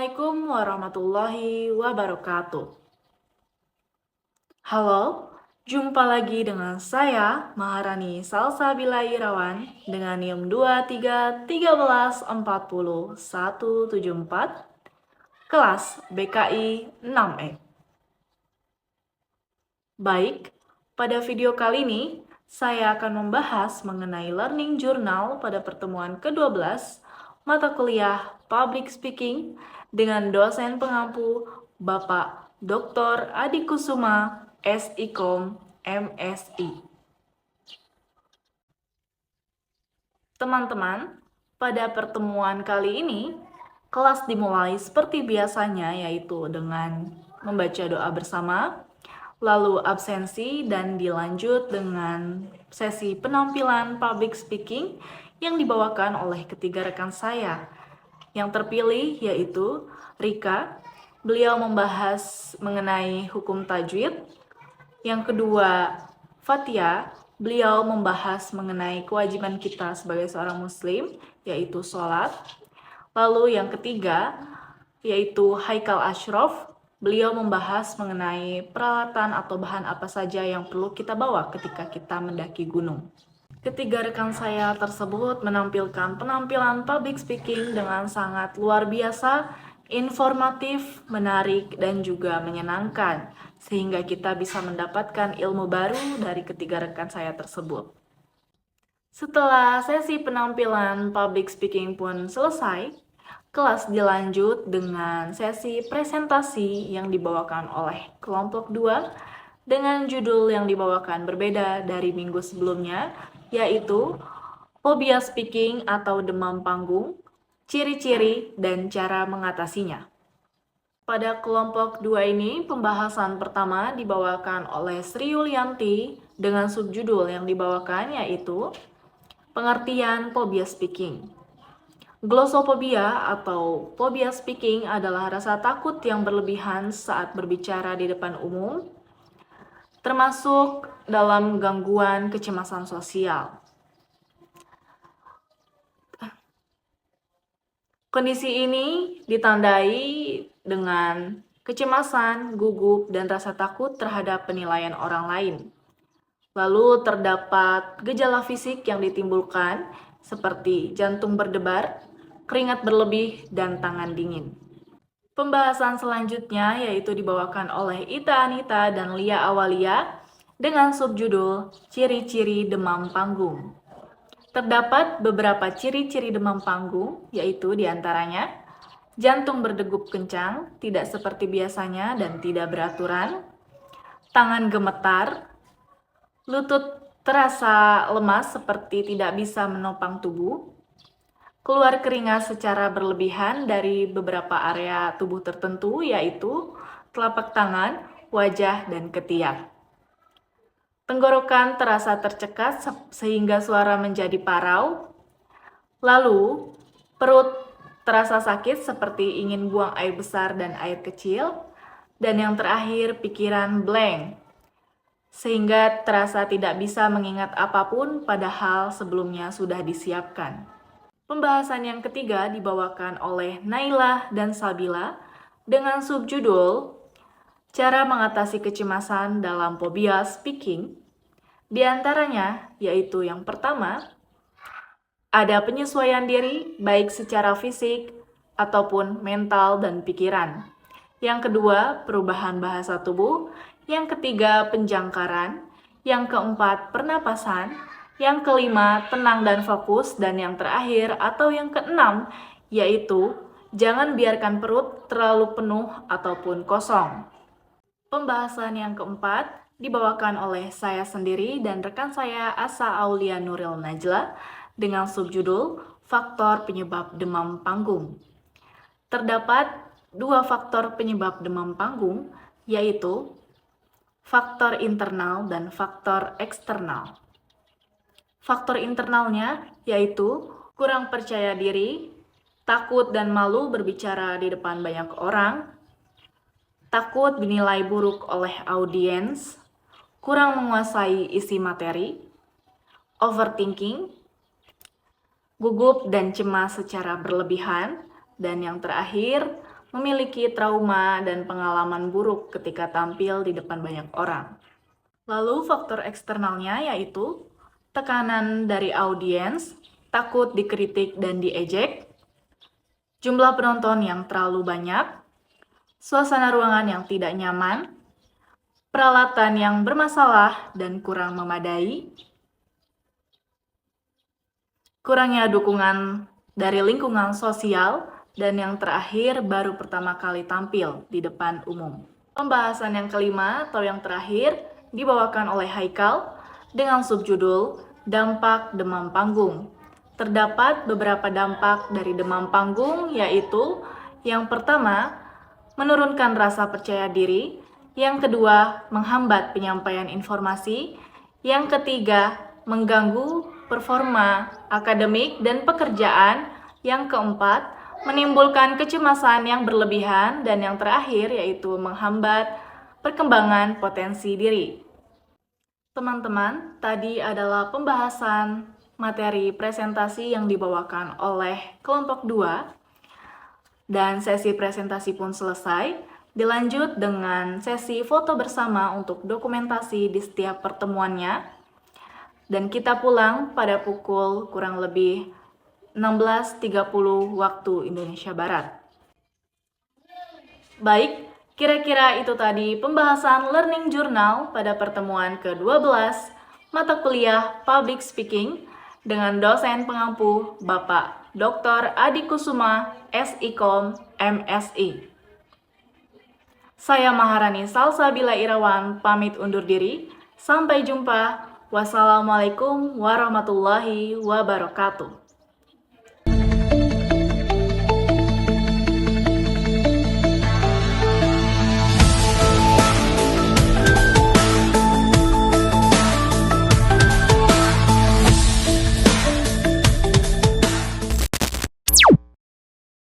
Assalamualaikum warahmatullahi wabarakatuh. Halo, jumpa lagi dengan saya Maharani Salsabila Irawan dengan NIM 231340 kelas BKI 6E. Baik, pada video kali ini saya akan membahas mengenai learning journal pada pertemuan ke-12 mata kuliah Public Speaking dengan dosen pengampu Bapak Dr. Adi Kusuma, SIKOM, MSI. Teman-teman, pada pertemuan kali ini, kelas dimulai seperti biasanya yaitu dengan membaca doa bersama, lalu absensi, dan dilanjut dengan sesi penampilan public speaking yang dibawakan oleh ketiga rekan saya. Yang terpilih yaitu Rika, beliau membahas mengenai hukum tajwid. Yang kedua, Fatia, beliau membahas mengenai kewajiban kita sebagai seorang muslim, yaitu sholat. Lalu yang ketiga, yaitu Haikal Ashraf, beliau membahas mengenai peralatan atau bahan apa saja yang perlu kita bawa ketika kita mendaki gunung. Ketiga rekan saya tersebut menampilkan penampilan public speaking dengan sangat luar biasa, informatif, menarik, dan juga menyenangkan, sehingga kita bisa mendapatkan ilmu baru dari ketiga rekan saya tersebut. Setelah sesi penampilan public speaking pun selesai, kelas dilanjut dengan sesi presentasi yang dibawakan oleh kelompok 2 dengan judul yang dibawakan berbeda dari minggu sebelumnya, yaitu Fobia Speaking atau demam panggung, ciri-ciri dan cara mengatasinya. Pada kelompok 2 ini, pembahasan pertama dibawakan oleh Sri Yulianti dengan subjudul yang dibawakan yaitu Pengertian Fobia Speaking. Glossophobia atau phobia speaking adalah rasa takut yang berlebihan saat berbicara di depan umum, termasuk dalam gangguan kecemasan sosial. Kondisi ini ditandai dengan kecemasan, gugup, dan rasa takut terhadap penilaian orang lain. Lalu terdapat gejala fisik yang ditimbulkan seperti jantung berdebar, keringat berlebih, dan tangan dingin. Pembahasan selanjutnya yaitu dibawakan oleh Ita Anita dan Lia Awalia dengan subjudul Ciri-ciri demam panggung. Terdapat beberapa ciri-ciri demam panggung, yaitu diantaranya jantung berdegup kencang, tidak seperti biasanya dan tidak beraturan, tangan gemetar, lutut terasa lemas seperti tidak bisa menopang tubuh, keluar keringat secara berlebihan dari beberapa area tubuh tertentu, yaitu telapak tangan, wajah, dan ketiak. Tenggorokan terasa tercekat sehingga suara menjadi parau. Lalu, perut terasa sakit seperti ingin buang air besar dan air kecil. Dan yang terakhir, pikiran blank, sehingga terasa tidak bisa mengingat apapun padahal sebelumnya sudah disiapkan. Pembahasan yang ketiga dibawakan oleh Naila dan Sabila dengan subjudul Cara mengatasi kecemasan dalam fobia speaking. Di antaranya yaitu yang pertama, ada penyesuaian diri baik secara fisik ataupun mental dan pikiran. Yang kedua, perubahan bahasa tubuh. Yang ketiga, penjangkaran. Yang keempat, pernapasan. Yang kelima, tenang dan fokus. Dan yang terakhir atau yang keenam, yaitu jangan biarkan perut terlalu penuh ataupun kosong. Pembahasan yang keempat dibawakan oleh saya sendiri dan rekan saya Asa Aulia Nuril Najla dengan subjudul Faktor Penyebab Demam Panggung. Terdapat dua faktor penyebab demam panggung, yaitu faktor internal dan faktor eksternal. Faktor internalnya yaitu kurang percaya diri, takut dan malu berbicara di depan banyak orang, takut dinilai buruk oleh audiens, kurang menguasai isi materi, overthinking, gugup dan cemas secara berlebihan, dan yang terakhir, memiliki trauma dan pengalaman buruk ketika tampil di depan banyak orang. Lalu faktor eksternalnya yaitu tekanan dari audiens, takut dikritik dan diejek, jumlah penonton yang terlalu banyak, suasana ruangan yang tidak nyaman, peralatan yang bermasalah dan kurang memadai, kurangnya dukungan dari lingkungan sosial, dan yang terakhir baru pertama kali tampil di depan umum. Pembahasan yang kelima atau yang terakhir dibawakan oleh Haikal dengan subjudul Dampak Demam Panggung. Terdapat beberapa dampak dari demam panggung, yaitu yang pertama, menurunkan rasa percaya diri, yang kedua, menghambat penyampaian informasi, yang ketiga, mengganggu performa akademik dan pekerjaan, yang keempat, menimbulkan kecemasan yang berlebihan, dan yang terakhir yaitu menghambat perkembangan potensi diri. Teman-teman, tadi adalah pembahasan materi presentasi yang dibawakan oleh kelompok 2 dan sesi presentasi pun selesai. Dilanjut dengan sesi foto bersama untuk dokumentasi di setiap pertemuannya. Dan kita pulang pada pukul kurang lebih 16.30 waktu Indonesia Barat. Baik, kira-kira itu tadi pembahasan Learning Journal pada pertemuan ke-12 mata kuliah Public Speaking dengan dosen pengampu Bapak Dr. Adi Kusuma, SIKOM, MSI. Saya Maharani Salsabila Irawan pamit undur diri. Sampai jumpa. Wassalamualaikum warahmatullahi wabarakatuh.